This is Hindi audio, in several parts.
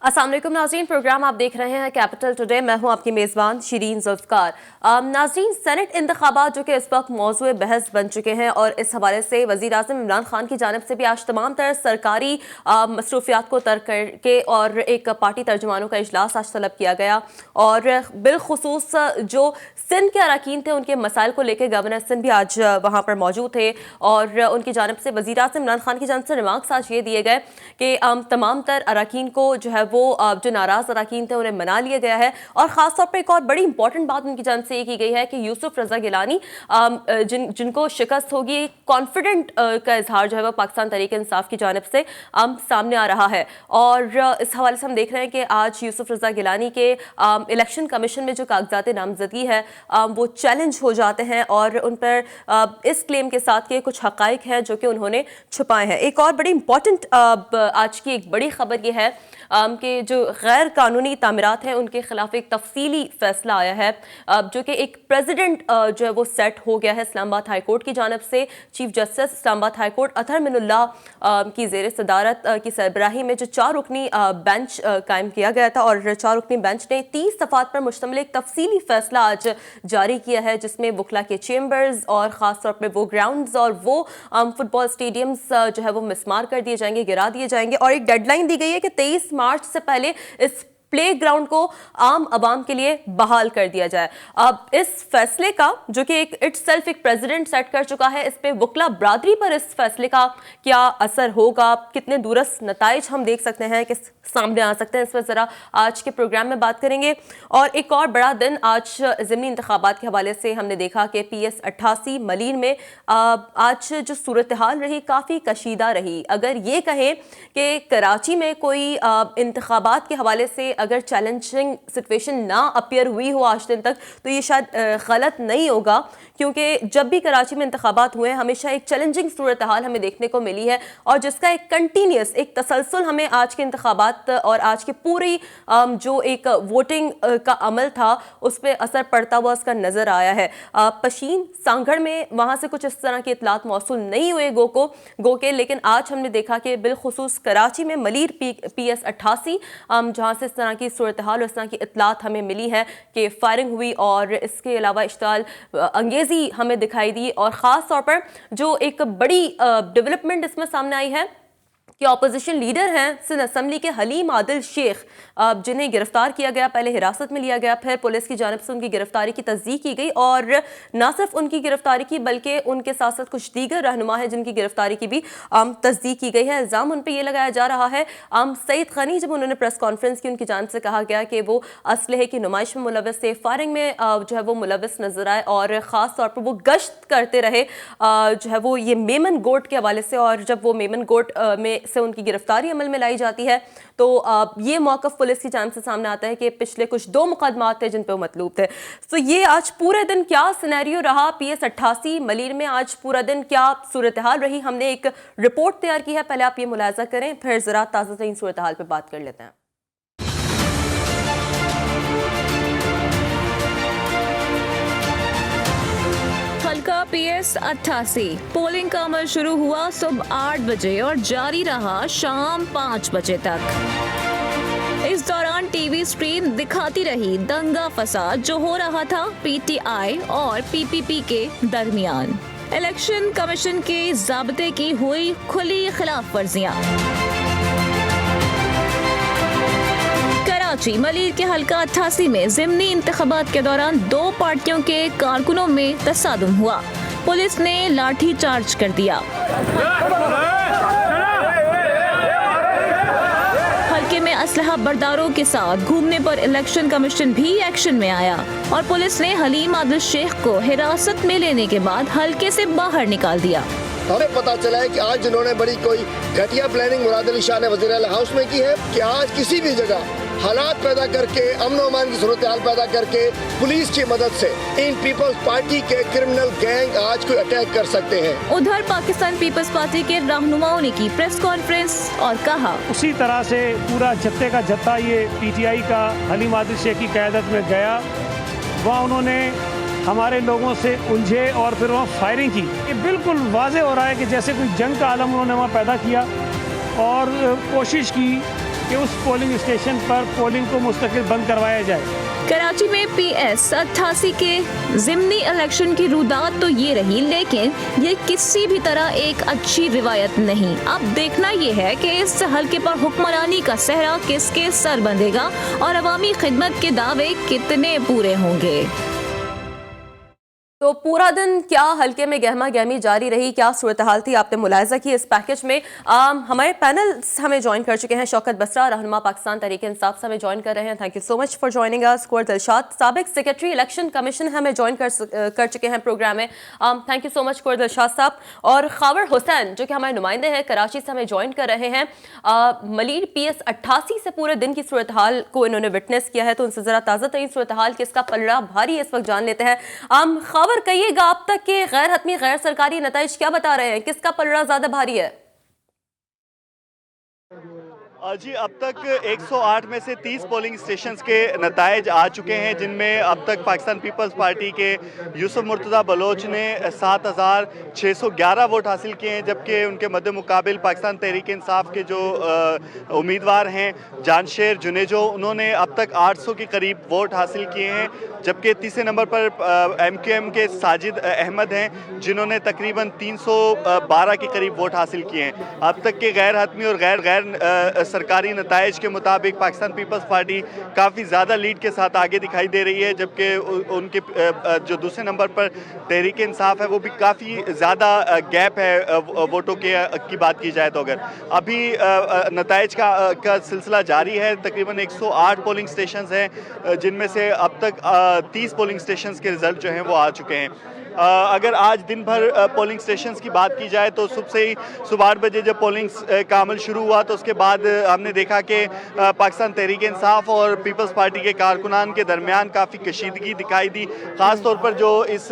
अस्सलाम वालेकुम नाज़रीन, प्रोग्राम आप देख रहे हैं कैपिटल टुडे। मैं हूं आपकी मेज़बान शिरीन जुल्फ़कार। नाज़रीन, सेनेट इंतखाबात जो कि इस वक्त मौज़ूए बहस बन चुके हैं और इस हवाले से वज़ीर-ए-आज़म इमरान खान की जानिब से भी आज तमाम तरह सरकारी मसरूफियात को तर्क करके और एक पार्टी तर्जुमानों का इजलास आज तलब किया गया और बिलखुसूस जो सिंध के अरकान थे उनके मसाइल को लेकर गवर्नर सिंध भी आज वहाँ पर मौजूद थे और उनकी जानिब से वज़ीर-ए-आज़म इमरान खान की जानिब से रिमार्क्स आज ये दिए गए कि तमाम तर अरकान को जो है वो जो नाराज़ अरकान थे उन्हें मना लिया गया है। और ख़ासतौर पर एक और बड़ी इंपॉर्टेंट बात उनकी जानिब से ये की गई है कि यूसुफ रज़ा गिलानी जिनको शिकस्त होगी, कॉन्फिडेंट का इजहार जो है वह पाकिस्तान तहरीक-ए-इंसाफ की जानिब से सामने आ रहा है। और इस हवाले से हम देख रहे हैं कि आज यूसुफ रज़ा गिलानी के इलेक्शन कमीशन में जो कागजात नामजदगी है वो चैलेंज हो जाते हैं और उन पर इस क्लेम के साथ के कुछ हक़ाइक़ हैं जो कि उन्होंने छुपाए हैं। एक और बड़ी इंपॉर्टेंट आज की एक बड़ी खबर ये है कि जो गैर कानूनी तामीरात हैं उनके खिलाफ एक तफसीली फैसला आया है जो कि एक प्रेसिडेंट जो है वो सेट हो गया है इस्लामाबाद हाई कोर्ट की जानिब से। Chief justice Islamabad high court Athar Minallah की ज़ेर सदारत की सरबराही में जो 4 रुकनी बेंच कायम किया गया था और 4 रुकनी बेंच ने 30 सफ़ात पर मुश्तमिल एक तफसीली फैसला आज जारी किया है जिसमें वकला के चेम्बर्स और ख़ास तौर पर वो ग्राउंड्स और वो फुटबॉल स्टेडियम्स जो है वो मिसमार कर दिए जाएंगे, गिरा दिए जाएंगे और एक डेडलाइन दी गई है कि 23 मार्च से पहले इस प्ले ग्राउंड को आम आवाम के लिए बहाल कर दिया जाए। अब इस फैसले का जो कि एक इटसेल्फ एक प्रेसिडेंट सेट कर चुका है, इस पे वकला बरादरी पर इस फैसले का क्या असर होगा, कितने दूरस नताइज हम देख सकते हैं कि सामने आ सकते हैं, इस पर ज़रा आज के प्रोग्राम में बात करेंगे। और एक और बड़ा दिन आज ज़िमनी इंतखाबात के हवाले से हमने देखा कि PS 88 मलीर में आज जो सूरत हाल रही काफ़ी कशीदा रही। अगर ये कहें कि कराची में कोई इंतखाबात के हवाले से अगर चैलेंजिंग सिचुएशन ना अपीयर हुई हो आज दिन तक तो ये शायद गलत नहीं होगा, क्योंकि जब भी कराची में इंतखाबात हुए हमेशा एक चैलेंजिंग सूरत हाल हमें देखने को मिली है और जिसका एक कंटिन्यूस एक तसलसल हमें आज के इंतखाबात और आज की पूरी जो एक वोटिंग का अमल था उस पर असर पड़ता हुआ उसका नज़र आया है। पशीन सांगड़ में वहाँ से कुछ इस तरह की इतलात मौसूल नहीं हुए गो के, लेकिन आज हमने देखा कि बिलखुसूस कराची में मलीर PS 88 जहाँ से इस तरह की सूरत हाल और इस तरह की इतलात हमें मिली है कि फायरिंग हुई और इसके अलावा इश्ताल अंगेज़ी हमें दिखाई दी। और ख़ास तौर पर जो एक बड़ी डेवलपमेंट इसमें सामने आई है कि ऑपोजिशन लीडर हैं सिंध असम्बली के हलीम आदिल शेख, जिन्हें गिरफ्तार किया गया, पहले हिरासत में लिया गया, फिर पुलिस की जानिब से उनकी गिरफ्तारी की तस्दीक की गई और न सिर्फ उनकी गिरफ्तारी की बल्कि उनके साथ साथ कुछ दीगर रहनुमा है जिनकी गिरफ्तारी की भी तस्दीक की गई है। इल्ज़ाम उन पर यह लगाया जा रहा है सईद खनी, जब उन्होंने प्रेस कॉन्फ्रेंस की उनकी जानिब से कहा गया कि वो असलहे की नुमाइश में मुलविस थे, फायरिंग में जो है वो मुलविस नजर आए और ख़ास तौर पर वो गश्त करते रहे जो है वो ये मेमन गोट के हवाले से। और जब वो मेमन गोट में से उनकी गिरफ्तारी अमल में लाई जाती है तो ये मौक़िफ़ पुलिस की जानिब से सामने आता है कि पिछले कुछ 2 मुकदमात थे जिन पे वो मतलूब थे। तो ये आज पूरे दिन क्या सिनेरियो रहा PS 88 मलीर में, आज पूरा दिन क्या सूरत हाल रही, हमने एक रिपोर्ट तैयार की है, पहले आप ये मुलाहज़ा करें फिर ज़रा ताज़ा तरीन सूरत हाल पर बात कर लेते हैं। हल्का PS 88 पोलिंग का अमल शुरू हुआ सुबह 8 बजे और जारी रहा शाम 5 बजे तक। इस दौरान टीवी स्क्रीन दिखाती रही दंगा फसाद जो हो रहा था PTI और PPP के दरमियान। इलेक्शन कमीशन के ज़ाब्ते की हुई खुली खिलाफ वर्जियां। कराची मलीर के हल्का 88 में ज़िमनी इंतखाबात के दौरान 2 पार्टियों के कारकुनों में तसादुम हुआ, पुलिस ने लाठी चार्ज कर दिया। हल्के में असलहा बरदारों के साथ घूमने पर इलेक्शन कमीशन भी एक्शन में आया और पुलिस ने हलीम आदिल शेख को हिरासत में लेने के बाद हल्के से बाहर निकाल दिया। हमें पता चला है कि आज जिन्होंने बड़ी कोई घटिया प्लानिंग मुराद अली शाह ने वज़ीर आला हाउस में की है कि आज किसी भी जगह हालात पैदा करके अमन अमान की सूरत हाल पैदा करके पुलिस की मदद से इन पीपल्स पार्टी के क्रिमिनल गैंग आज कोई अटैक कर सकते हैं। उधर पाकिस्तान पीपल्स पार्टी के रहनुमाओं ने की प्रेस कॉन्फ्रेंस और कहा उसी तरह से पूरा जत्थे का जत्था ये PTI का हलीम आदिल शेख की क़यादत में गया, वहाँ उन्होंने हमारे लोगों से उलझे और फिर वहाँ फायरिंग की। ये बिल्कुल वाज़े हो रहा है कि जैसे कोई जंग का आलम उन्होंने वहाँ पैदा किया और कोशिश की कि उस पोलिंग स्टेशन पर पोलिंग को मुस्तकिल बंद करवाया जाए। कराची में PS 88 के ज़िमनी इलेक्शन की रुदात तो ये रही, लेकिन ये किसी भी तरह एक अच्छी रिवायत नहीं। अब देखना ये है कि इस हल्के पर हुक्मरानी का सहरा किसके सर बंधेगा और अवामी खिदमत के दावे कितने पूरे होंगे। तो पूरा दिन क्या हल्के में गहमा गहमी जारी रही, क्या सूरत हाल थी, आपने मुलाहिजा की इस पैकेज में। हमारे पैनल हमें ज्वाइन कर चुके हैं। शौकत बसरा रहनुमा पाकिस्तान तहरीक इंसाफ से हमें ज्वाइन कर रहे हैं। Thank you so much for joining us. Kunwar Dilshad साबिक सेक्रेटरी इलेक्शन कमीशन हमें ज्वाइन कर चुके हैं प्रोग्राम में। Thank you so much Kunwar Dilshad साहब। और खावर हुसैन जो कि हमारे नुमाइंदे हैं कराची से हमें ज्वाइन कर रहे हैं। मलीर PS 88 से पूरे दिन की सूरत हाल को इन्होंने विटनेस किया है, तो उनसे ज़रा ताज़ा तरीन सूरत हाल किसका पलड़ा भारी इस वक्त जान लेते हैं। खबर कहिएगा आप तक के गैर हतमी गैर सरकारी नताइज क्या बता रहे हैं, किसका पलड़ा ज्यादा भारी है? जी अब तक 108 में से 30 पोलिंग स्टेशंस के नताइज आ चुके हैं, जिनमें अब तक पाकिस्तान पीपल्स पार्टी के यूसुफ मुर्तज़ा बलोच ने 7,611 वोट हासिल किए हैं, जबकि उनके मद्दे मुकाबिल पाकिस्तान तहरीक इंसाफ के जो उम्मीदवार हैं जानशेर जुनेजो, उन्होंने अब तक 800 के करीब वोट हासिल किए हैं। जबकि तीसरे नंबर पर MQM के साजिद अहमद हैं, जिन्होंने तकरीबन 312 के करीब वोट हासिल किए हैं। अब तक के गैर हतमी और गैर सरकारी नताइज के मुताबिक पाकिस्तान पीपल्स पार्टी काफ़ी ज़्यादा लीड के साथ आगे दिखाई दे रही है, जबकि उनके जो दूसरे नंबर पर तहरीक इंसाफ है वो भी काफ़ी ज़्यादा गैप है वोटों की बात की जाए तो। अगर अभी नताइज का सिलसिला जारी है, तकरीबन 108 पोलिंग स्टेशंस हैं, जिनमें से अब तक 30 पोलिंग स्टेशंस के रिजल्ट जो हैं वो आ चुके हैं। अगर आज दिन भर पोलिंग स्टेशंस की बात की जाए तो सुबह 8 बजे जब पोलिंग का अमल शुरू हुआ तो उसके बाद हमने देखा कि पाकिस्तान तहरीक इंसाफ और पीपल्स पार्टी के कारकुनान के दरमियान काफ़ी कशीदगी दिखाई दी। ख़ास तौर पर जो इस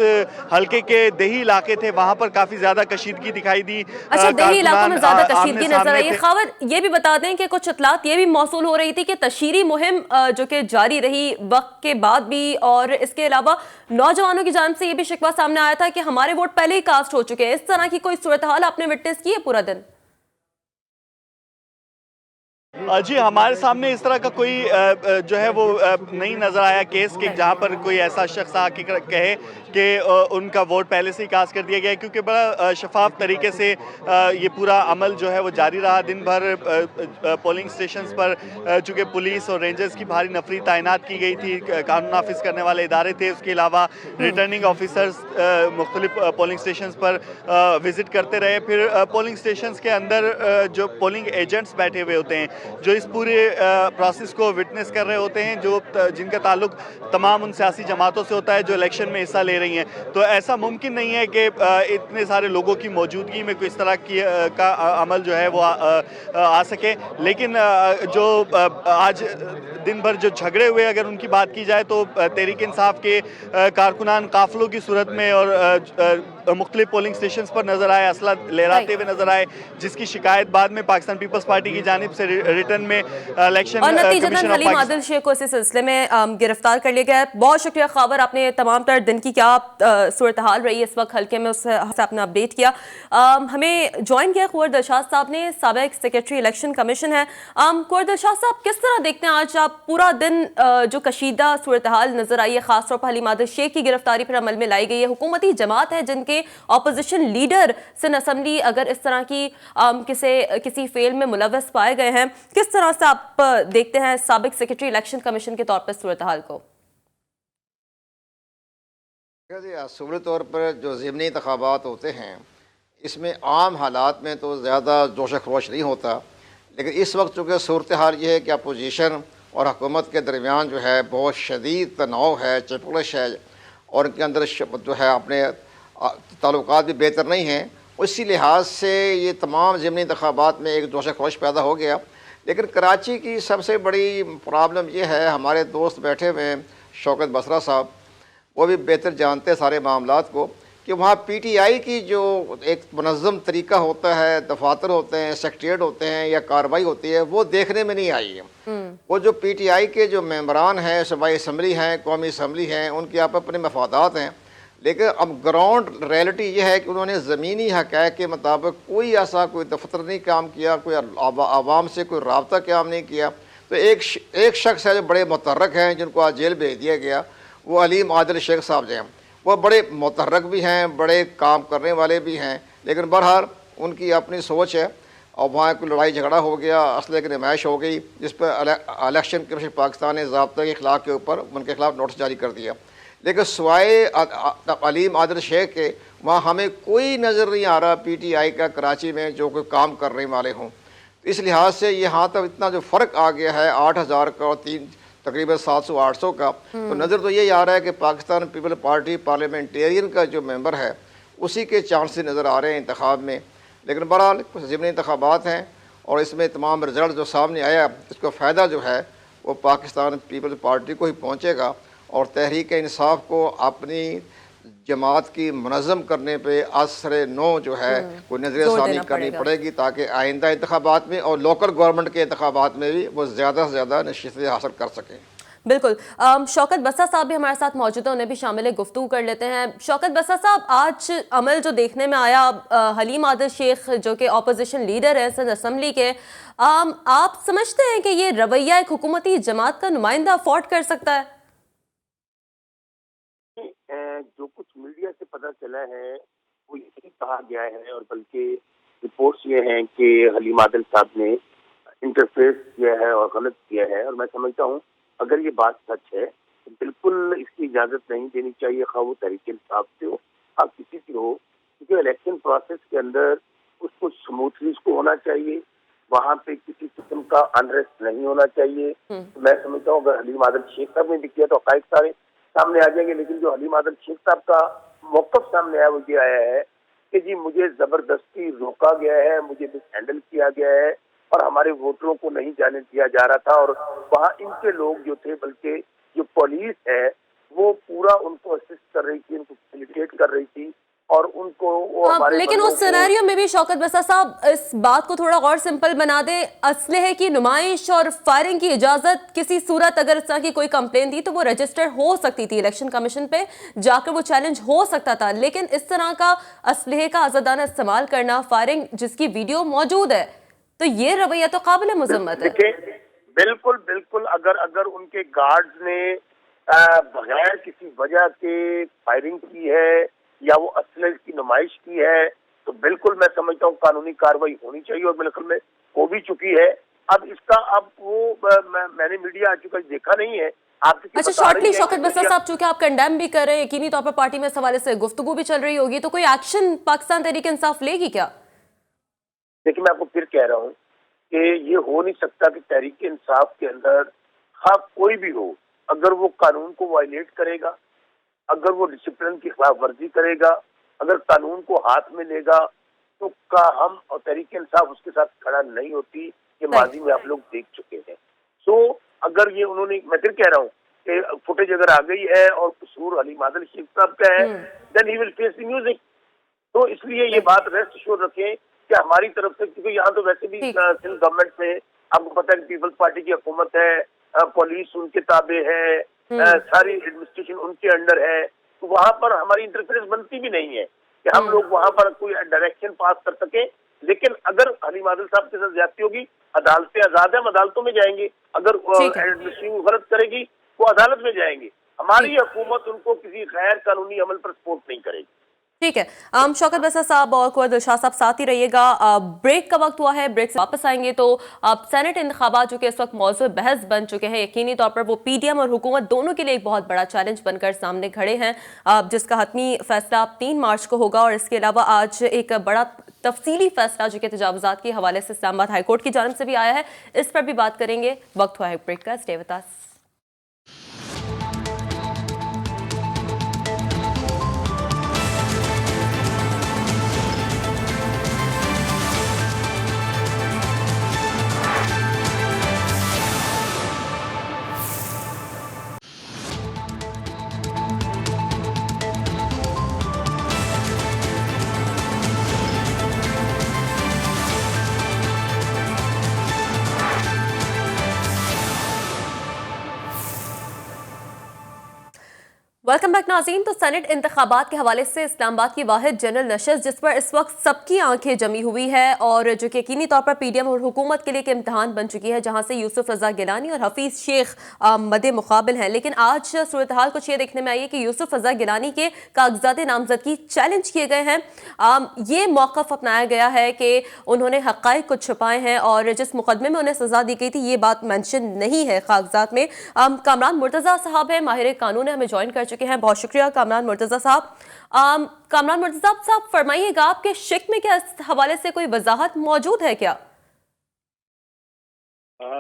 हल्के के देही इलाके थे वहाँ पर काफ़ी ज़्यादा कशीदगी दिखाई दी। अच्छा, देही इलाकों में ज़्यादा कशीदगी नजर आई। खबर ये भी बता दें कि कुछ इतलात ये भी मौसूल हो रही थी कि तशहीरी मुहिम जो कि जारी रही वक्त के बाद भी, और इसके अलावा नौजवानों की जानिब से ये भी शिकवा सामने आया था कि हमारे वोट पहले ही कास्ट हो चुके हैं। इस तरह की कोई सूरत हाल आपने विटनेस की है पूरा दिन? जी हमारे सामने इस तरह का कोई जो है वो नहीं नज़र आया केस कि जहाँ पर कोई ऐसा शख्स आके कहे कि उनका वोट पहले से ही कास्ट कर दिया गया है, क्योंकि बड़ा शफाफ तरीके से ये पूरा अमल जो है वो जारी रहा। दिन भर पोलिंग स्टेशंस पर चूँकि पुलिस और रेंजर्स की भारी नफरी तैनात की गई थी, कानून नाफिज करने वाले इदारे थे, उसके अलावा रिटर्निंग ऑफिसर्स मुख्तलिफ पोलिंग स्टेशंस पर विज़िट करते रहे। फिर पोलिंग स्टेशंस के अंदर जो पोलिंग एजेंट्स बैठे हुए होते हैं, जो इस पूरे प्रोसेस को विटनेस कर रहे होते हैं, जो जिनका ताल्लुक तमाम उन सियासी जमातों से होता है जो इलेक्शन में हिस्सा ले रही हैं, तो ऐसा मुमकिन नहीं है कि इतने सारे लोगों की मौजूदगी में कोई इस तरह की का अमल जो है वो आ सके। लेकिन जो आज दिन भर जो झगड़े हुए, अगर उनकी बात की जाए तो तहरीक इंसाफ के कारकुनान काफिलों की सूरत में और मुख्तलिफ पोलिंग स्टेशंस पर नजर आए, असला लहराते हुए नजर आए, जिसकी शिकायत बाद में पाकिस्तान पीपल्स पार्टी की जानिब से रिटर्न में इलेक्शन और नतीजतन हलीम आदिल शेख को इस सिलसिले में गिरफ्तार कर लिया गया है। बहुत शुक्रिया खबर, आपने तमाम तर दिन की क्या सूरत हाल रही है इस वक्त हल्के में, उससे आपने अपडेट किया। हमें ज्वाइन किया कुंवर दिलशाद साहब ने, साबिक सेक्रेटरी इलेक्शन कमीशन है। कुंवर दिलशाद साहब, किस तरह देखते हैं आज आप पूरा दिन जो कशीदा सूरत हाल नजर आई है, खासतौर पर हलीम आदिल शेख की गिरफ्तारी पर अमल में लाई गई है, हुकूमती जमात है जिनके ऑपोजिशन लीडर सिंध असम्बली अगर इस तरह की किसी फेल में मुलव्वस पाए गए हैं, किस तरह से आप देखते हैं साबिक सेक्रेटरी इलेक्शन कमीशन के तौर पर सूरत हाल को? असूली तौर पर जो ज़िमनी इंतखाबात होते हैं, इसमें आम हालात में तो ज़्यादा जोश खरोश नहीं होता, लेकिन इस वक्त चूँकि सूरत हाल ये है कि अपोजिशन और हुकूमत के दरमियान जो है बहुत शदीद तनाव है, चपलिश है, और उनके अंदर जो है अपने ताल्लुकात भी बेहतर नहीं हैं। उसी लिहाज से ये तमाम ज़िमनी इंतखाबात में एक जोश खरोश पैदा हो गया। लेकिन कराची की सबसे बड़ी प्रॉब्लम ये है, हमारे दोस्त बैठे हुए हैं शौकत बसरा साहब, वो भी बेहतर जानते हैं सारे मामलात को, कि वहाँ PTI की जो एक मुनज़्ज़म तरीका होता है, दफातर होते हैं, सेक्रेटरीट होते हैं या कार्रवाई होती है, वो देखने में नहीं आई है। वो जो PTI के जो मेंबरान हैं, सूबाई असम्बली हैं, कौमी असम्बली हैं, उनके आप अपने मफादात हैं, लेकिन अब ग्राउंड रियलिटी ये है कि उन्होंने ज़मीनी हक़ाइक़ के मुताबिक कोई ऐसा कोई दफ्तर नहीं काम किया, कोई आवाम से कोई रब्ता काम नहीं किया। तो एक शख्स है जो बड़े मुतहर्रिक हैं, जिनको आज जेल भेज दिया गया, वो अलीम आदिल शेख साहब जो हैं, वो बड़े मुतहर्रिक भी हैं, बड़े काम करने वाले भी हैं, लेकिन बहरहाल उनकी अपनी सोच है और वहाँ कोई लड़ाई झगड़ा हो गया, असले की नुमाइश हो गई, जिस पर इलेक्शन कमीशन पाकिस्तान ने ज़ाब्ता के खिलाफ के ऊपर उनके खिलाफ नोटिस जारी कर दिया। लेकिन सिवाय अलीम आदिल शेख के वहाँ हमें कोई नज़र नहीं आ रहा PTI का कराची में जो कोई काम करने वाले हों। तो इस लिहाज से यहाँ तक इतना जो फ़र्क आ गया है 8000 का और तकरीबन 700-800 का, तो नज़र तो यही आ रहा है कि पाकिस्तान पीपल पार्टी पार्लियामेंटेरियन का जो मेंबर है उसी के चांसेस नज़र आ रहे हैं इंतखाब में। लेकिन बहरहाल कुछ ज़िमनी इंतखाबात हैं और इसमें तमाम रिज़ल्ट जो सामने आया, इसका फ़ायदा जो है वो पाकिस्तान पीपल्स पार्टी को ही पहुँचेगा और तहरीक इंसाफ को अपनी जमात की मुनज़्ज़म करने पे असर नो जो है कोई नज़रसानी करनी पड़ेगी, ताकि आइंदा इंतखाबात में और लोकल गवर्नमेंट के इंतखाबात में भी वो ज़्यादा से ज़्यादा नशीसें हासिल कर सकें। बिल्कुल। शौकत बस्सा साहब भी हमारे साथ मौजूद हैं, उन्हें भी शामिल गुफ्तगू कर लेते हैं। शौकत बस्सा साहब, आज अमल जो देखने में आया, हलीम आदिल शेख जो कि अपोजिशन लीडर है सिंध असम्बली के, आप समझते हैं कि ये रवैया एक हुकूमती जमात का नुमाइंदा अफोर्ड कर सकता है? जो कुछ मीडिया से पता चला है वो यही कहा गया है, और बल्कि रिपोर्ट्स ये हैं कि हलीम आदिल साहब ने इंटरफेस किया है और गलत किया है। और मैं समझता हूँ अगर ये बात सच है तो बिल्कुल इसकी इजाज़त नहीं देनी चाहिए, खा वो तहरीक इंसाफ से हो, आप किसी से हो, क्योंकि इलेक्शन प्रोसेस के अंदर उसको स्मूथली उसको होना चाहिए, वहाँ पे किसी किस्म का अनरेस्ट नहीं होना चाहिए। तो मैं समझता हूँ अगर हलीम आदिल शेख साहब ने भी किया तो हक़ाइक़ सारे सामने आ जाएंगे। लेकिन जो हलीम आदिल शेख साहब का मौक़िफ़ सामने आया वो ये आया है कि जी मुझे ज़बरदस्ती रोका गया है, मुझे मिसहैंडल किया गया है और हमारे वोटरों को नहीं जाने दिया जा रहा था। और वहाँ इनके लोग जो थे, बल्कि जो पुलिस है वो पूरा उनको असिस्ट कर रही थी, उनको फैसिलिटेट कर रही थी और उनको वो हमारे लेकिन उस सिनेरियो में भी शौकत बस्सा साहब इस बात को थोड़ा और सिंपल बना दे, असलहे की नुमाइश और फायरिंग की इजाजत किसी सूरत अगर इस तरह की कोई कंप्लेन थी तो वो रजिस्टर हो सकती थी, इलेक्शन कमीशन पे जाकर वो चैलेंज हो सकता था। लेकिन इस तरह का असलहे का आजादाना इस्तेमाल करना, फायरिंग जिसकी वीडियो मौजूद है, तो ये रवैया तो काबिल मजम्मत है। बिल्कुल बिल्कुल। अगर उनके गार्ड्स ने बगैर किसी वजह के फायरिंग की है या वो असले की नुमाइश की है तो बिल्कुल मैं समझता हूँ कानूनी कार्रवाई होनी चाहिए, और बिल्कुल में हो भी चुकी है। अब इसका अब वो मैंने मीडिया आज चुका देखा नहीं है। अच्छा, शॉर्टली शौकत बस्सा साहब, चूंकि आप कंडेम भी कर रहे हैं, यकीनी तौर पर पार्टी में इस हवाले से गुफ्तगू भी चल रही होगी, तो कोई एक्शन पाकिस्तान तहरीक इंसाफ लेगी क्या? देखिए मैं आपको फिर कह रहा हूँ कि ये हो नहीं सकता कि तहरीक इंसाफ के अंदर हाँ कोई भी हो, अगर वो कानून को वायलेट करेगा, अगर वो डिसिप्लिन की खिलाफ वर्जी करेगा, अगर कानून को हाथ में लेगा तो का हम और तहरीक इंसाफ उसके साथ खड़ा नहीं होती। ये माजी में आप लोग देख चुके हैं। सो अगर ये उन्होंने, मैं फिर कह रहा हूँ कि फुटेज अगर आ गई है और कसूर हलीम आदिल शेख साहब का है, then he will face the music. तो इसलिए ये बात रेस्ट एश्योर रखें कि हमारी तरफ से, क्योंकि यहाँ तो वैसे भी सिंध गवर्नमेंट में आपको पता है कि पीपल्स पार्टी की हुकूमत है, पुलिस उनके ताबे है, सारी एडमिनिस्ट्रेशन उनके अंडर है, तो वहाँ पर हमारी इंटरफेरेंस बनती भी नहीं है कि हम लोग वहाँ पर कोई डायरेक्शन पास कर सके। लेकिन अगर हलीम आदिल साहब के साथ ज्यादती होगी, अदालतें आजाद है, हम अदालतों में जाएंगे। अगर एडमिनिस्ट्रेशन गलत करेगी वो अदालत में जाएंगे। हमारी हुकूमत उनको किसी गैर कानूनी अमल पर सपोर्ट नहीं करेगी। ठीक है। शौकत बस्सा साहब और कुंवर दिलशाद साहब साथ ही रहिएगा। ब्रेक का वक्त हुआ है, ब्रेक से वापस आएंगे तो सेनेट इंतखाबात जो कि इस वक्त मौजूद बहस बन चुके हैं, यकीनी तौर पर वो PDM और हुकूमत दोनों के लिए एक बहुत बड़ा चैलेंज बनकर सामने खड़े हैं, जिसका हतमी फैसला 3 मार्च को होगा। और इसके अलावा आज एक बड़ा तफसीली फैसला जो कि तजावुजात के हवाले से इस्लामाबाद हाईकोर्ट की जानिब से भी आया है, इस पर भी बात करेंगे। वक्त हुआ है ब्रेक का, stay with us. Welcome back नाज़रीन। तो सेनेट इंतखाबात के हवाले से इस्लामाबाद की वाहिद जनरल नशस्त जिस पर इस वक्त सबकी आंखें जमी हुई है और जो कि यकीनी तौर पर पीडीएम और हुकूमत के लिए एक इम्तहान बन चुकी है, जहां से यूसुफ रजा गिलानी और हफीज शेख मदे मुकाबिल हैं। लेकिन आज सूरत हाल कुछ ये देखने में आई है कि यूसुफ रजा गिलानी के कागजात नामजदगी चैलेंज किए गए हैं। ये मौक़िफ़ अपनाया गया है कि उन्होंने हक़ाइक़ को छुपाए हैं और जिस मुकदमे में उन्हें सज़ा दी गई थी ये बात मेंशन नहीं है कागजात में। कामरान मुर्तज़ा साहब हैं, माहिर कानून हमें ज्वाइन कर चुके हैं। बहुत शुक्रिया कामरान मुर्तज़ा साहब। कामरान मुर्तज़ा साहब फरमाइएगा, आपके शिक में क्या इस हवाले से कोई वजाहत मौजूद है क्या?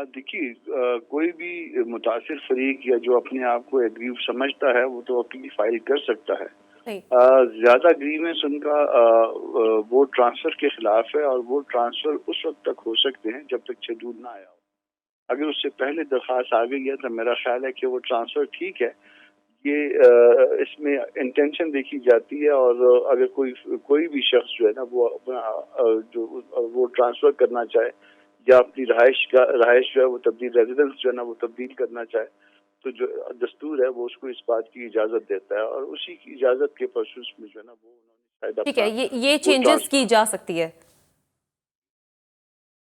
देखिए, कोई भी मुतासिर फरीक या जो अपने आप को एग्रीव समझता है वो तो अपील फाइल कर सकता है। ज्यादा ग्रीवेंस उनका वोट ट्रांसफर के खिलाफ है और वोट ट्रांसफर उस वक्त तक हो सकते हैं जब तक शेड्यूल ना आया हो। अगर उससे पहले दरखास्त आ गई है तो मेरा ख्याल है कि वो ट्रांसफर ठीक है। ये इसमें इंटेंशन देखी जाती है और अगर कोई भी शख्स जो है ना वो अपना जो वो ट्रांसफर करना चाहे या अपनी रहाइश जो है वो तब्दील, रेजिडेंस जो है ना वो तब्दील करना चाहे तो जो दस्तूर है वो उसको इस बात की इजाजत देता है और उसी की इजाजत के परसूस में जो है ना वो उन्होंने ठीक है, ये चेंजेस की जा सकती है।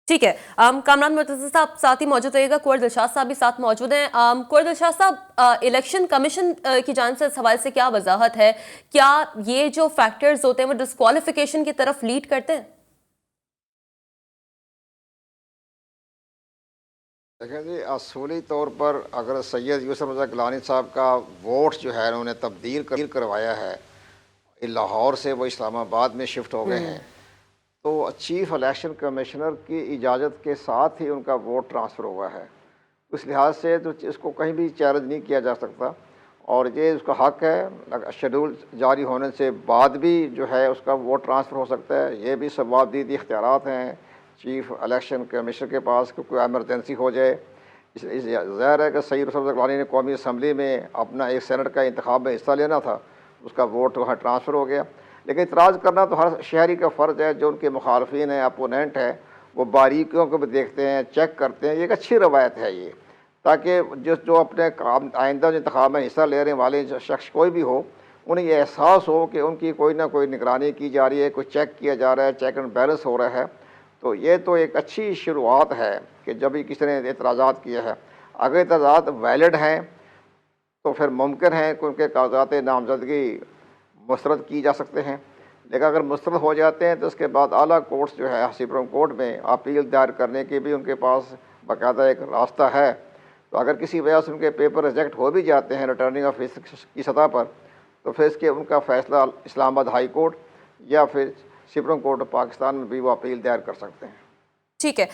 ठीक है, कामरान मुर्तज़ा साहब साथ ही मौजूद रहेगा। कुंवर दिलशाद साहब भी साथ मौजूद हैं। कुंवर दिलशाद साहब, इलेक्शन कमीशन की जानिब से इस हवाले से क्या वजाहत है? क्या ये जो फैक्टर्स होते हैं वो डिस्क्वालिफिकेशन की तरफ लीड करते हैं? देखें जी, असूली तौर पर अगर सैयद यूसुफ रज़ा गिलानी साहब का वोट जो है उन्होंने तब्दील करवाया है, लाहौर से वो इस्लामाबाद में शिफ्ट हो गए हैं, तो चीफ इलेक्शन कमिश्नर की इजाज़त के साथ ही उनका वोट ट्रांसफ़र हुआ है। उस लिहाज से तो इसको कहीं भी चैलेंज नहीं किया जा सकता और ये उसका हक़ है। शेड्यूल जारी होने से बाद भी जो है उसका वोट ट्रांसफ़र हो सकता है। ये भी सवाबदीद इख्तियारात हैं चीफ इलेक्शन कमिश्नर के पास कि कोई एमरजेंसी हो जाए। ज़ाहिर है कि सैयद यूसुफ रज़ा गिलानी ने कौमी असम्बली में अपना एक सेनेट का इंतखाब में हिस्सा लेना था, उसका वोट वहाँ ट्रांसफ़र हो गया। लेकिन इतराज़ करना तो हर शहरी का फ़र्ज़ है। जो उनके मुखालफिन हैं, अपोनेंट है, वो बारीकियों को भी देखते हैं, चेक करते हैं। ये एक अच्छी रवायत है ये, ताकि जो अपने काम आइंदा जो इंतखाब में हिस्सा लेने वाले शख्स कोई भी हो उन्हें यह एहसास हो कि उनकी कोई ना कोई निगरानी की जा रही है, कोई चेक किया जा रहा है, चेक एंड बैलेंस हो रहा है। तो ये तो एक अच्छी शुरुआत है कि जब भी किसी ने एतराज़ात किया है, अगर एतराज़ात वैलिड हैं तो फिर मुमकिन है कि उनके कागजात नामजदगी मुस्तरद की जा सकते हैं। लेकिन अगर मुस्तरद हो जाते हैं तो उसके बाद आला कोर्ट्स जो है, सुप्रीम कोर्ट में अपील दायर करने की भी उनके पास बाकायदा एक रास्ता है। तो अगर किसी वजह से उनके पेपर रिजेक्ट हो भी जाते हैं रिटर्निंग ऑफिसर की सतह पर, तो फिर इसके उनका फ़ैसला इस्लामाबाद हाई कोर्ट या फिर सुप्रीम कोर्ट ऑफ पाकिस्तान में भी वो अपील दायर कर सकते हैं। ठीक है।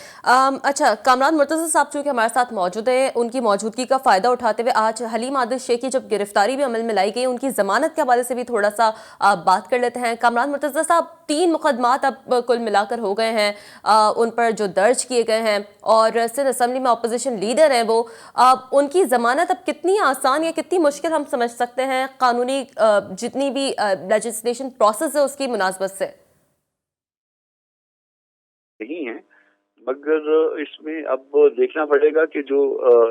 अच्छा, कामरान मुर्तज़ा साहब चूँकि हमारे साथ मौजूद है, उनकी मौजूदगी का फ़ायदा उठाते हुए आज हलीम आदिल शेख की जब गिरफ्तारी भी अमल में लाई गई, उनकी ज़मानत के हवाले से भी थोड़ा सा बात कर लेते हैं। कामरान मुर्तज़ा साहब, 3 मुकदमात अब कुल मिलाकर हो गए हैं उन पर जो दर्ज किए गए हैं और सिंध असम्बली में अपोजिशन लीडर हैं वो, उनकी ज़मानत अब कितनी आसान या कितनी मुश्किल हम समझ सकते हैं कानूनी जितनी भी लेजिस्लेशन प्रोसेस है उसकी मुनासबत से? नहीं है, मगर इसमें अब देखना पड़ेगा कि जो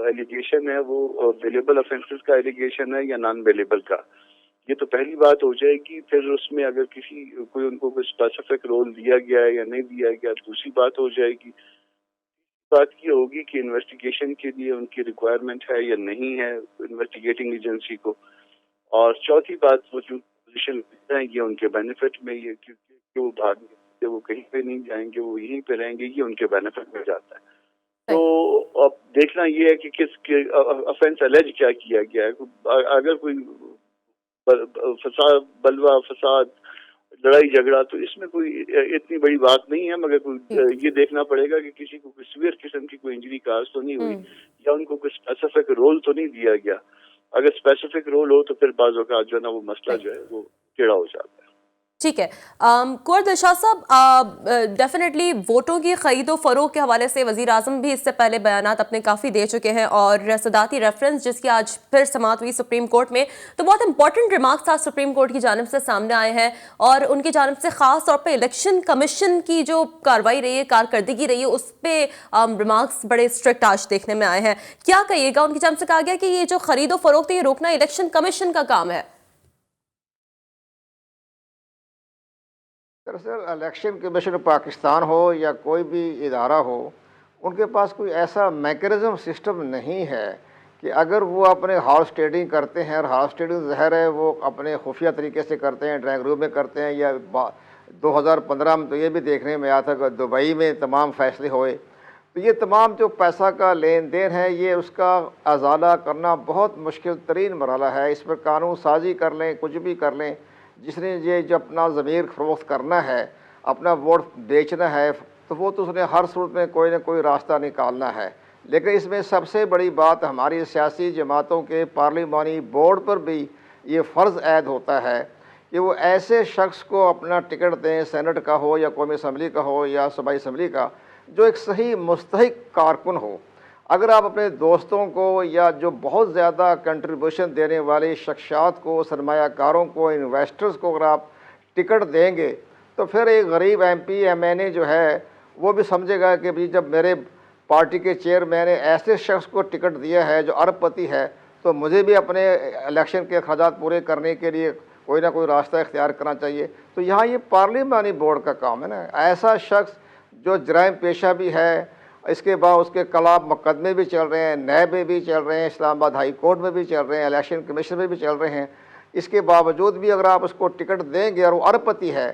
एलिगेशन है वो बेलेबल ऑफेंसेस का एलिगेशन है या नॉन बेलेबल का। ये तो पहली बात हो जाएगी। फिर उसमें अगर कोई उनको कोई स्पेसिफिक रोल दिया गया है या नहीं दिया गया, दूसरी बात हो जाएगी। बात ये होगी कि इन्वेस्टिगेशन के लिए उनकी रिक्वायरमेंट है या नहीं है इन्वेस्टिगेटिंग एजेंसी को। और चौथी बात, वो जो पोजिशन है ये उनके बेनिफिट में, ये क्योंकि वो भागेंगे, वो कहीं पे नहीं जाएंगे, वो यहीं पे रहेंगे, ये उनके बेनिफिट में जाता है। तो अब देखना ये है कि किस ऑफेंस एलेज क्या किया गया है। अगर कोई बलवा फसाद, लड़ाई झगड़ा, तो इसमें कोई इतनी बड़ी बात नहीं है, मगर कोई ये देखना पड़ेगा कि किसी को कोई सीवियर किस्म की कोई इंजरी काज तो नहीं हुई या उनको कोई स्पेसिफिक रोल तो नहीं दिया गया। अगर स्पेसिफिक रोल हो तो फिर बाज़ औक़ात जो है ना वो मसला जो है वो टेढ़ा हो जाता है। ठीक है। कुंवर दिलशाद साहब, डेफिनेटली वोटों की खरीद व फरोख के हवाले से वज़ीर आज़म भी इससे पहले बयानात अपने काफ़ी दे चुके हैं और सदाती रेफरेंस जिसकी आज फिर समाअत हुई सुप्रीम कोर्ट में, तो बहुत इंपॉर्टेंट रिमार्क्स आज सुप्रीम कोर्ट की जानिब से सामने आए हैं और उनकी जानिब से ख़ास तौर पर इलेक्शन कमीशन की जो कार्रवाई रही है, कारकर्दगी रही है, उस पर रिमार्क्स बड़े स्ट्रिक्ट आज देखने में आए हैं। क्या कहिएगा? उनकी जानिब से कहा गया कि ये जो खरीद व फरोख्त ये रोकना इलेक्शन कमीशन का काम है। दरअसल इलेक्शन कमीशन पाकिस्तान हो या कोई भी इदारा हो, उनके पास कोई ऐसा मैकेनिज़्म सिस्टम नहीं है कि अगर वो अपने हॉर्स ट्रेडिंग करते हैं, और हॉर्स ट्रेडिंग ज़ाहिर है वो अपने खुफिया तरीके से करते हैं, ड्राइंग रूम में करते हैं, या 2015 में तो ये भी देखने में आया था कि दुबई में तमाम फैसले हुए। तो ये तमाम जो पैसा का लेन देन है, ये उसका अजाला करना बहुत मुश्किल तरीन मरहला है। इस पर कानून साजी कर लें, कुछ भी कर लें, जिसने ये जो अपना ज़मीर फरोख्त करना है, अपना वोट बेचना है, तो वो तो उसने हर सूरत में कोई ना कोई रास्ता निकालना है। लेकिन इसमें सबसे बड़ी बात हमारी सियासी जमातों के पार्लिमानी बोर्ड पर भी ये फ़र्ज़ ऐद होता है कि वो ऐसे शख्स को अपना टिकट दें, सेनेट का हो या कौमी असम्बली का हो या सूबाई असम्बली का, जो एक सही मुस्तहिक कारकुन हो। अगर आप अपने दोस्तों को या जो बहुत ज़्यादा कंट्रीब्यूशन देने वाले शख्सियात को, सरमायाकारों को, इन्वेस्टर्स को अगर आप टिकट देंगे, तो फिर एक गरीब MP MNA जो है वो भी समझेगा कि भाई जब मेरे पार्टी के चेयरमैन ने ऐसे शख्स को टिकट दिया है जो अरबपति है, तो मुझे भी अपने इलेक्शन के अखराजात पूरे करने के लिए कोई ना कोई रास्ता इख्तियार करना चाहिए। तो यहाँ ये पार्लिमानी बोर्ड का काम है ना, ऐसा शख्स जो जराइम पेशा भी है, इसके बाद उसके खिलाफ मुकदमे भी चल रहे हैं, नैब में भी चल रहे हैं, इस्लामाबाद हाई कोर्ट में भी चल रहे हैं, इलेक्शन कमीशन में भी चल रहे हैं, इसके बावजूद भी अगर आप उसको टिकट देंगे और वो अरबपति है,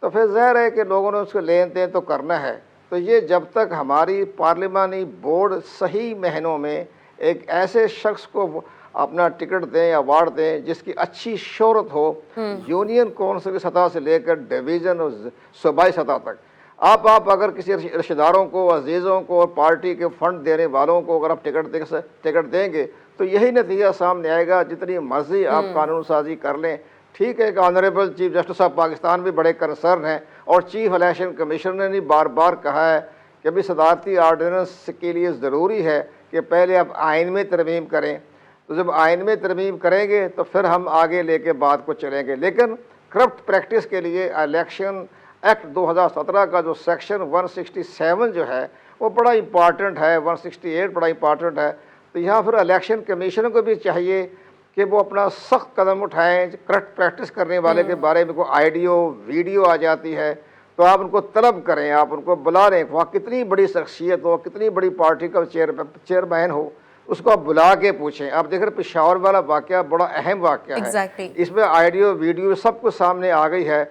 तो फिर ज़ाहिर है कि लोगों ने उसको लेन देन तो करना है। तो ये जब तक हमारी पार्लिमानी बोर्ड सही महीनों में एक ऐसे शख्स को अपना टिकट दें या अवार्ड दें जिसकी अच्छी शोहरत हो, यूनियन कौंसिल की सतह से लेकर डिवीज़न और सूबाई सतह तक, आप अगर किसी रिश्तेदारों को, अजीज़ों को और पार्टी के फंड देने वालों को अगर आप टिकट देंगे, तो यही नतीजा सामने आएगा। जितनी मर्जी आप कानून साजी कर लें, ठीक है कि honourable chief justice of Pakistan भी बड़े कंसर्न हैं, और चीफ इलेक्शन कमिश्नर ने भी बार बार कहा है कि अभी सदारती आर्डिनेंस के लिए ज़रूरी है कि पहले आप आइन में तरमीम करें। तो जब आइन में तरमीम करेंगे तो फिर हम आगे लेके बात को चलेंगे। लेकिन करप्ट प्रैक्टिस के लिए इलेक्शन एक्ट 2017 का जो सेक्शन 167 जो है वो बड़ा इम्पॉर्टेंट है, 168 बड़ा इम्पॉर्टेंट है। तो यहाँ फिर इलेक्शन कमीशन को भी चाहिए कि वो अपना सख्त कदम उठाएं। करप्ट प्रैक्टिस करने वाले के बारे में कोई ऑडियो वीडियो आ जाती है तो आप उनको तलब करें, आप उनको बुला लें, वहाँ कितनी बड़ी शख्सियत हो, कितनी बड़ी पार्टी का चेयरमैन हो, उसको आप बुला के पूछें। आप देख रहे पेशावर वाला वाक़या बड़ा अहम वाक़या है, इसमें ऑडियो वीडियो सब कुछ सामने आ गई है।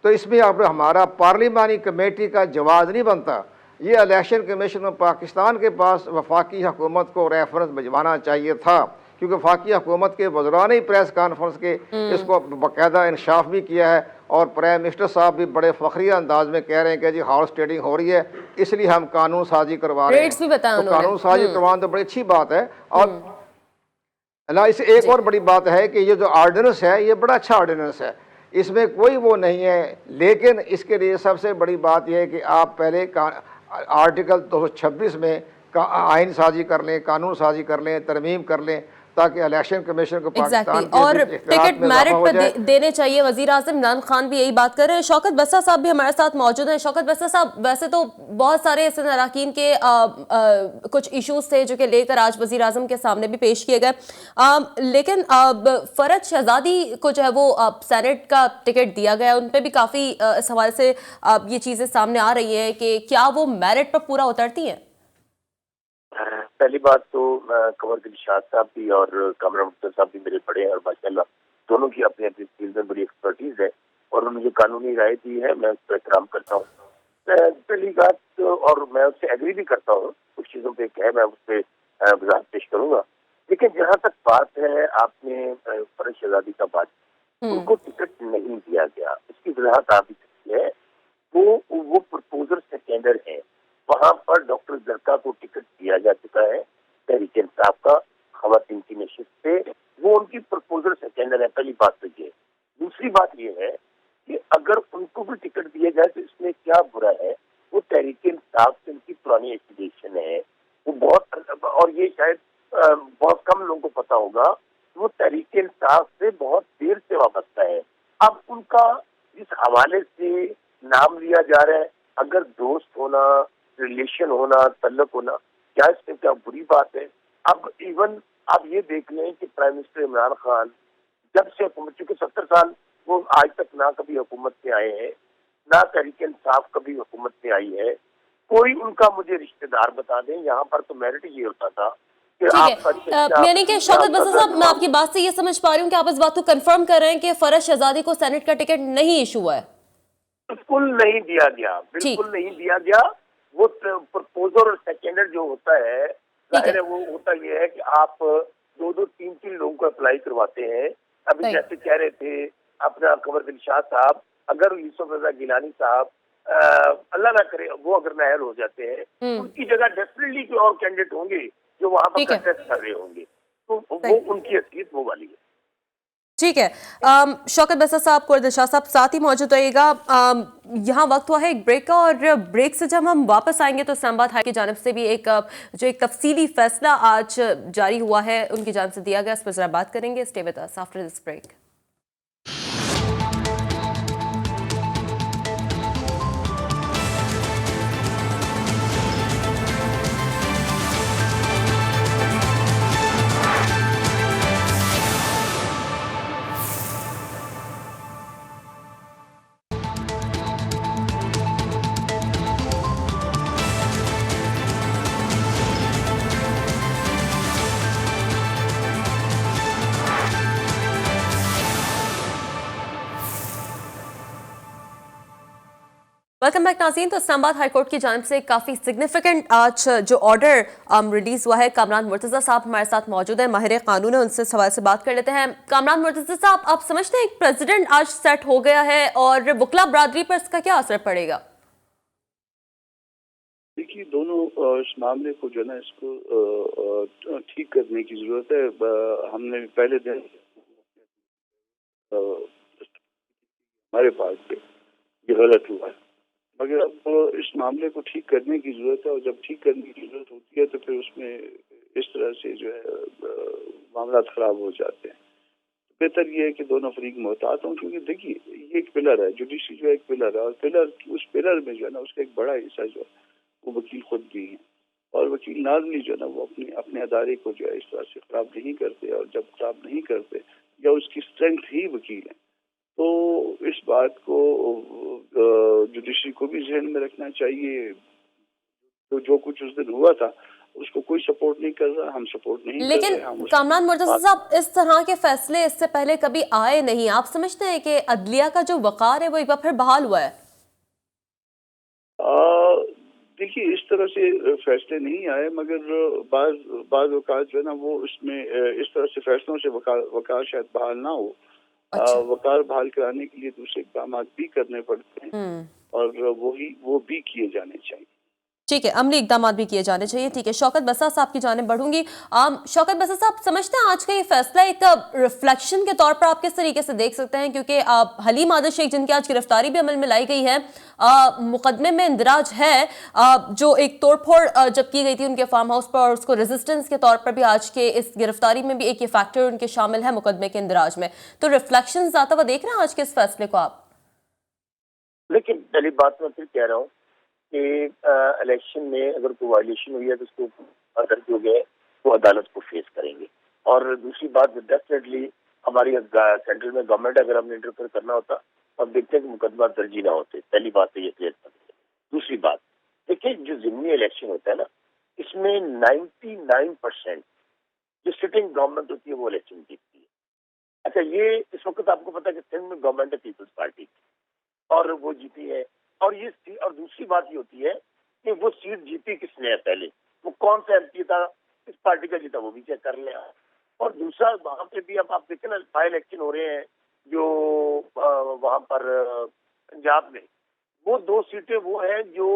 तो इसमें अब हमारा पार्लिमानी कमेटी का जवाब नहीं बनता। ये इलेक्शन कमीशन ऑफ पाकिस्तान के पास वफाकी हुकूमत को रेफरेंस भिजवाना चाहिए था, क्योंकि वफाकी हुकूमत के वज़रा ने प्रेस कॉन्फ्रेंस के इसको बाकायदा इंसाफ भी किया है, और प्राइम मिनिस्टर साहब भी बड़े फ़ख्रिया अंदाज में कह रहे हैं कि जी हॉर्स ट्रेडिंग हो रही है, इसलिए हम कानून साजी करवा रहे हैं। तो कानून साजी करवाना तो बड़ी अच्छी बात है। और ना इस एक और बड़ी बात है कि ये जो ऑर्डिनेंस है ये बड़ा अच्छा ऑर्डिनेंस है, इसमें कोई वो नहीं है। लेकिन इसके लिए सबसे बड़ी बात यह है कि आप पहले आर्टिकल 226 में आइन साजी कर लें, कानून साजी कर लें, तरमीम कर लें, ताकि इलेक्शन कमीशन को पाकिस्तान के और टिकट मेरिट पर देने चाहिए। वज़ीर आज़म इमरान खान भी यही बात कर रहे हैं। शौकत बस्सा साहब भी हमारे साथ मौजूद हैं। शौकत बस्सा साहब, वैसे तो बहुत सारे ऐसे अरकान के कुछ इश्यूज थे जो कि लेकर आज वज़ीर आज़म के सामने भी पेश किए गए, लेकिन फ़रज शहजादी को जो है वो सेनेट का टिकट दिया गया, उन पर भी काफ़ी इस हवाले से ये चीज़ें सामने आ रही हैं कि क्या वो मेरिट पर पूरा उतरती हैं? पहली बात तो कंवर दिलशाद साहब भी और कामरान मुख्तार साहब भी मेरे बड़े हैं और माशाल्लाह दोनों की अपनी अपनी फील्ड में बड़ी एक्सपर्टीज है, और उन्होंने जो कानूनी राय दी है मैं उसका एहतराम करता हूँ। पहली बात तो, और मैं उससे एग्री भी करता हूँ, कुछ चीज़ों पे कहे मैं उस पर वजाहत पेश करूँगा। लेकिन जहाँ तक बात है, आपने फरज शहजादी का बात, उनको टिकट नहीं दिया गया, इसकी वजाहत आप ही है। वो प्रपोजर से टेंडर है, वहाँ पर डॉक्टर जरका को टिकट दिया जा चुका है तहरीक इंसाफ का, खवातीन की नशिस्त पे, वो उनकी प्रपोजल से टेंडर है। पहली बात तो ये। दूसरी बात ये है कि अगर उनको भी टिकट दिया जाए तो इसमें क्या बुरा है। वो तहरीक इंसाफ से उनकी पुरानी एफिलिएशन है, वो बहुत, और ये शायद बहुत कम लोगों को पता होगा, वो तहरीक इंसाफ से बहुत देर से वाबस्ता है। अब उनका जिस हवाले से नाम लिया जा रहा है, अगर दोस्त होना, रिलेशन होना, तल्लक होना, क्या इसमें क्या बुरी बात है। अब इवन आप ये देख लें कि प्राइम मिनिस्टर इमरान खान जब से हुकूमत, चूंकि 70 साल वो आज तक ना कभी हुकूमत में आए हैं, ना तहरीक इंसाफ कभी हुकूमत में आई है। कोई उनका मुझे रिश्तेदार बता दें। यहाँ पर तो मेरिट ये होता था कि ठीक है, यानी कि शौकत बसर साहब, मैं आपकी बात से ये समझ पा रही हूँ कि आप इस बात को कंफर्म कर रहे हैं कि फरज शहजादी को सेनेट का टिकट नहीं इशू हुआ है। बिल्कुल नहीं दिया गया, बिल्कुल नहीं दिया गया। वो प्रपोजल और सेकेंडर जो होता है, जाहिर है वो होता ये है कि आप 2-2, 3-3 लोगों को अप्लाई करवाते हैं। अभी जैसे कह रहे थे अपना कमर दिल शाह साहब, अगर यूसुफ रजा गिलानी साहब अल्लाह ना करे वो अगर नायल हो जाते हैं, उनकी जगह डेफिनेटली कोई और कैंडिडेट होंगे जो वहाँ पर कंटेस्ट कर रहे होंगे, तो वो उनकी हैसियत वो वाली है। ठीक है, शौकत बसर साहब, कुरदिल शाह साहब साथ ही मौजूद रहिएगा। यहाँ वक्त हुआ है एक ब्रेक का, और ब्रेक से जब हम वापस आएंगे तो इस्लामाबाद हाई की जानिब से भी एक तफसीली फैसला आज जारी हुआ है, उनकी जानिब से दिया गया, इस पर जरा बात करेंगे। Stay with us after this break. Welcome back नाज़रीन। तो इस्लामाबाद हाईकोर्ट की जानिब से काफ़ी सिग्निफिकेंट आज जो ऑर्डर रिलीज हुआ है, कामरान मुर्तज़ा साहब हमारे साथ मौजूद है, माहिर कानून है, उनसे सवाल से बात कर लेते हैं। कामरान मुर्तज़ा साहब, आप समझते हैं एक प्रेसिडेंट आज सेट हो गया है और वकला बरादरी पर इसका क्या असर पड़ेगा? देखिए, दोनों इस मामले को जो है ना, इसको ठीक करने की जरूरत है। हमने पहले दिन हमारे पास पे ये गलत हुआ है, मगर अब इस मामले को ठीक करने की जरूरत है, और जब ठीक करने की जरूरत होती है तो फिर उसमें इस तरह से जो है मामला खराब हो जाते हैं। बेहतर ये है कि दोनों फरीक मोहतात हों, क्योंकि देखिए ये एक पिलर है, जुडिशरी जो है एक पिलर है, और पिलर उस पिलर में जो है ना उसका एक बड़ा हिस्सा जो है वो वकील खुद भी हैं, और वकील नाजली जो है ना वो अपने अदारे को जो है इस तरह से खराब नहीं करते, और जब खराब नहीं करते या उसकी स्ट्रेंथ ही वकील है, तो इस बात को जुडिशरी को भी जहन में रखना चाहिए। तो जो कुछ उस दिन हुआ था उसको कोई सपोर्ट नहीं कर रहा, हम सपोर्ट नहीं कर रहे। लेकिन कामरान मुर्तज़ा साहब, इस तरह के फैसले इससे पहले कभी आए नहीं। आप समझते हैं कि अदलिया का जो वक़ार है वो एक बार फिर बहाल हुआ है? देखिए, इस तरह से फैसले नहीं आए, मगर बाज वक़ात जो है ना वो इसमें इस तरह से फैसलों से वक़ार शायद बहाल ना हो। अच्छा। वक़ार बहाल कराने के लिए दूसरे इक़दाम भी करने पड़ते हैं, और वो भी किए जाने चाहिए। ठीक है, अमली इक़दाम भी किए जाने चाहिए। ठीक है, शौकत बसर साहब की जानिब बढ़ूंगी। शौकत बसर साहब, समझते हैं आज का ये फैसला एक रिफ्लेक्शन के तौर पर आप किस तरीके से देख सकते हैं, क्योंकि हलीम आदिल शेख जिनकी आज गिरफ्तारी भी अमल में लाई गई है, मुकदमे में इंदराज है, जो एक तोड़फोड़ जब की गई थी उनके फार्म हाउस पर, और उसको रेजिस्टेंस के तौर पर भी आज के इस गिरफ्तारी में भी एक ये फैक्टर उनके शामिल है मुकदमे के इंदराज में, तो रिफ्लेक्शन आता हुआ देख रहे हैं आज के इस फैसले को आप? लेकिन पहली बात मैं फिर कह रहा हूँ कि इलेक्शन में अगर कोई वायलेशन हुई है तो उसको अगर जो गए वो अदालत को फेस करेंगे। और दूसरी बात, डेफिनेटली हमारी सेंट्रल में गवर्नमेंट अगर हमने इंटरफेयर करना होता तो हम देखते हैं कि मुकदमा दर्ज ही ना होते। पहली बात तो ये क्लियर कर दें। दूसरी बात, देखिए जो ज़िमनी इलेक्शन होता है ना, इसमें 99% जो सिटिंग गवर्नमेंट होती है वो इलेक्शन जीतती है। अच्छा, ये इस वक्त आपको पता है कि सिंध में गवर्नमेंट है पीपल्स पार्टी की, और वो जीती है। और दूसरी बात ये होती है कि वो सीट जीती किसने है, पहले वो कौन सा एमपी था, किस पार्टी का जीता, वो भी चेक कर लें। और दूसरा, वहाँ पे भी अब आप देखें ना, बाई इलेक्शन हो रहे हैं जो वहाँ पर पंजाब में, वो 2 सीटें वो हैं जो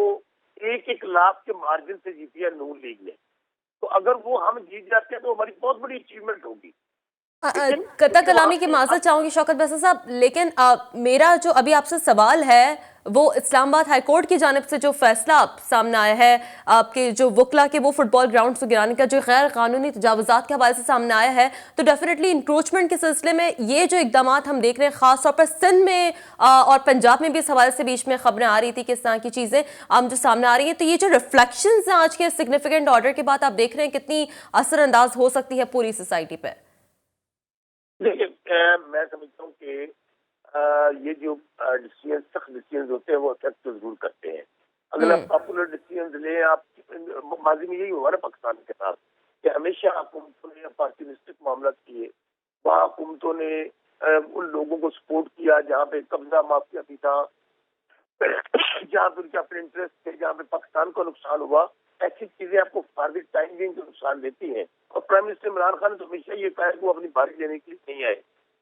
1-1 लाख के मार्जिन से जीती है नून लीग ने। तो अगर वो हम जीत जाते हैं तो हमारी बहुत बड़ी अचीवमेंट होगी। कता कलामी की माजरत चाहूंगी शौकत बसर साहब, लेकिन मेरा जो अभी आपसे सवाल है वो इस्लामाबाद हाईकोर्ट की जानिब से जो फैसला सामने आया है, आपके जो वकला के वो फुटबॉल ग्राउंड से गिराने का जो गैर कानूनी तजावुज़ात के हवाले से सामने आया है, तो डेफिनेटली इंक्रोचमेंट के सिलसिले में ये जो इकदाम हम देख रहे हैं, खासतौर पर सिंध में और पंजाब में भी इस हवाले से बीच में खबरें आ रही थी कि इस तरह की चीज़ें जो सामने आ रही हैं, तो ये जो रिफ्लेक्शंस हैं आज के सिग्निफिकेंट ऑर्डर के बाद, आप देख रहे हैं कितनी असरअंदाज हो सकती है पूरी सोसाइटी पर? देखिए, मैं समझता हूँ कि ये जो डिसीजन, सख्त डिसीजन होते हैं वो इफेक्ट तो जरूर करते हैं। अगर आप पॉपुलर डिसीजन लें, आप माजी में यही हुआ ना पाकिस्तान के साथ कि हमेशा हुकूमतों ने अपॉर्चुनिस्टिक मामला किए, वहाँ हुकूमतों ने उन लोगों को सपोर्ट किया जहाँ पे कब्जा माफिया भी था, जहाँ पे उनके अपने इंटरेस्ट थे, जहाँ पे पाकिस्तान को नुकसान हुआ। ऐसी चीजें आपको फारदी टाइम को नुकसान देती हैं। और प्राइम मिनिस्टर इमरान खान ने तो हमेशा ये कहा है कि वो अपनी बारी लेने के लिए नहीं आए,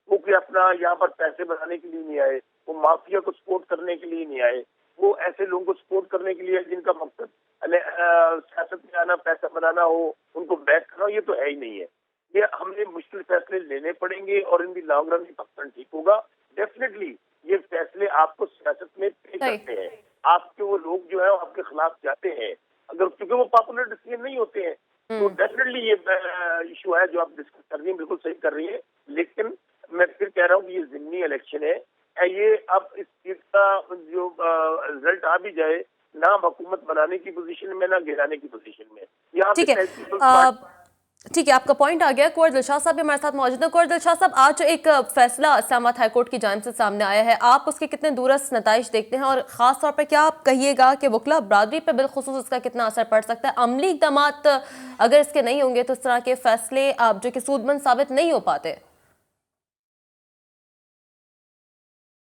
वो कि अपना यहाँ पर पैसे बनाने के लिए नहीं आए, वो माफिया को सपोर्ट करने के लिए नहीं आए, वो ऐसे लोगों को सपोर्ट करने के लिए जिनका मकसद सियासत में आना, पैसा बनाना हो, उनको बैक करना, ये तो है ही नहीं है। ये हमने मुश्किल फैसले लेने पड़ेंगे और इन दी लॉन्ग रन में पाकिस्तान ठीक होगा। डेफिनेटली ये फैसले आपको सियासत में पे करते हैं। आपके वो लोग जो है आपके खिलाफ जाते हैं, अगर क्योंकि वो पॉपुलर डिसीजन नहीं होते हैं, तो डेफिनेटली ये इशू है जो आप डिस्कस कर रही है, बिल्कुल सही कर रही है। लेकिन मैं फिर कह रहा हूँ कि ये ज़िमनी इलेक्शन है, ये अब इस चीज का जो रिजल्ट आ भी जाए, ना हुकूमत बनाने की पोजीशन में, ना गिराने की पोजीशन में। यहाँ ठीक है, ठीक है, आपका पॉइंट आ गया। कुंवर दिलशाद साहब भी हमारे साथ मौजूद हैं। कुंवर दिलशाद साहब, आज जो एक फैसला इस्लामाबाद हाईकोर्ट की जानिब से सामने आया है, आप उसके कितने दूरस्थ नताइज देखते हैं और खास तौर पर क्या आप कहिएगा कि वकला बरादरी पर बिलखुसूस इसका कितना असर पड़ सकता है? अमली इक़दाम अगर इसके नहीं होंगे तो इस तरह के फैसले जो कि सूदमंद साबित नहीं हो पाते।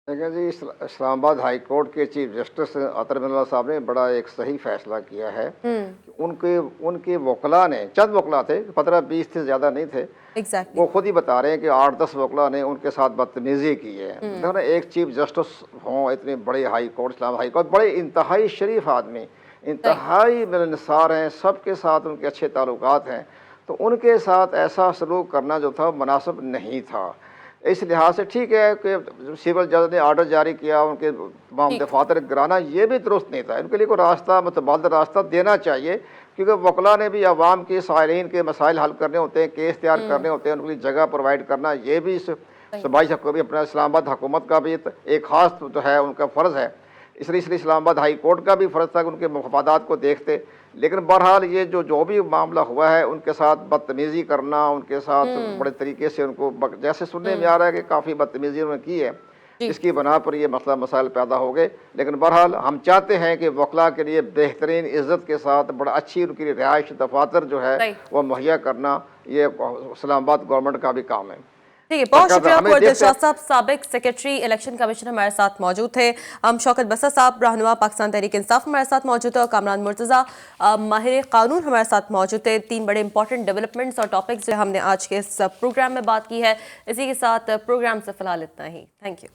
देखिए जी, इस्लामाबाद हाई कोर्ट के चीफ जस्टिस अतर मिल्ला साहब ने बड़ा एक सही फैसला किया है। उनके वकला ने, चंद वकला थे, 15-20 थे, ज़्यादा नहीं थे। Exactly. वो खुद ही बता रहे हैं कि 8-10 वकला ने उनके साथ बदतमीजी की है। देखो ना, एक चीफ जस्टिस हों इतने बड़े high court, Islamabad high court, बड़े इंतहाई शरीफ आदमी, इंतहाई मिलनसार हैं, सबके साथ उनके अच्छे ताल्लुकात हैं, तो उनके साथ ऐसा सलूक करना जो था मुनासिब नहीं था। इस लिहाज से ठीक है कि सिविल जज ने आर्डर जारी किया, उनके दफातर गिराना ये भी दुरुस्त नहीं था। इनके लिए कोई रास्ता, मुतबादल रास्ता देना चाहिए, क्योंकि वकला ने भी अवाम के साइलिन के मसाइल हल करने होते हैं, केस तैयार करने होते हैं, उनके लिए जगह प्रोवाइड करना, ये भी सूबाई भी अपना इस्लामाबाद हुकूमत का भी एक ख़ास जो है उनका फ़र्ज़ है। इसलिए इस्लामाबाद हाई कोर्ट का भी फ़र्ज़ था कि उनके मफादात को देखते। लेकिन बहरहाल ये जो भी मामला हुआ है, उनके साथ बदतमीज़ी करना, उनके साथ बड़े तरीके से उनको जैसे सुनने में आ रहा है कि काफ़ी बदतमीज़ी उन्होंने की है, इसकी बना पर ये मसला मसाइल पैदा हो गए। लेकिन बहरहाल हम चाहते हैं कि वकला के लिए बेहतरीन इज़्ज़त के साथ बड़ा अच्छी उनकी रिहाइश दफातर जो है वो मुहैया करना, ये इस्लामाबाद गवर्नमेंट का भी काम है। ठीक है, बहुत शुक्रिया। कुंवर दिलशाद साहब, साबिक सेक्रेटरी इलेक्शन कमीशन, हमारे साथ मौजूद थे। हम शौकत बसर साहब, रहनुमा पाकिस्तान तहरीक इंसाफ, हमारे साथ मौजूद थे, और कामरान मुर्तज़ा माहिर कानून हमारे साथ मौजूद थे। 3 बड़े इंपॉर्टेंट डेवलपमेंट्स और टॉपिक्स जो हमने आज के इस प्रोग्राम में बात की है। इसी के साथ प्रोग्राम से फिलहाल इतना ही। Thank you.